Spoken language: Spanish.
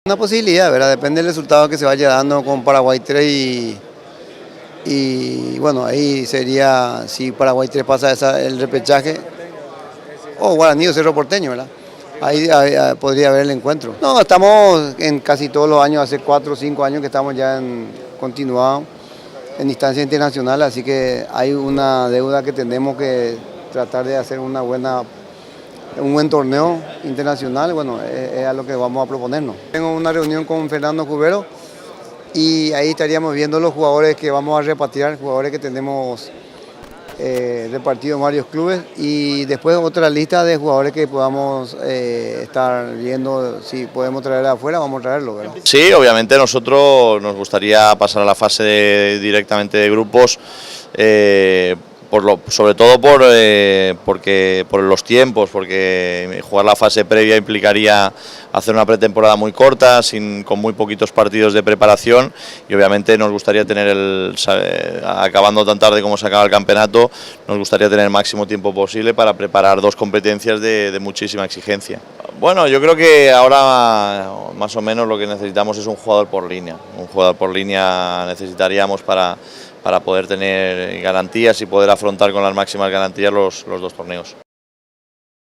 Una posibilidad, ¿verdad? Depende del resultado que se vaya dando con Paraguay 3 y bueno, ahí sería, si Paraguay 3 pasa el repechaje, o Guaraní o Cerro Porteño, ¿verdad? Ahí podría haber el encuentro. No, estamos en casi todos los años, hace 4 o 5 años que estamos ya continuados en instancia internacional, así que hay una deuda que tenemos que tratar de hacer un buen torneo internacional. Bueno, es a lo que vamos a proponernos. Tengo una reunión con Fernando Cubero y ahí estaríamos viendo los jugadores que vamos a repatriar, jugadores que tenemos repartidos en varios clubes, y después otra lista de jugadores que podamos estar viendo si podemos traer de afuera, vamos a traerlo, ¿verdad? Sí, obviamente nosotros nos gustaría pasar a la fase directamente de grupos, sobre todo por los tiempos, porque jugar la fase previa implicaría hacer una pretemporada muy corta, con muy poquitos partidos de preparación, y obviamente nos gustaría tener acabando tan tarde como se acaba el campeonato, nos gustaría tener el máximo tiempo posible para preparar 2 competencias de muchísima exigencia. Bueno, yo creo que ahora más o menos lo que necesitamos es un jugador por línea. Un jugador por línea necesitaríamos para poder tener garantías y poder afrontar con las máximas garantías los 2 torneos.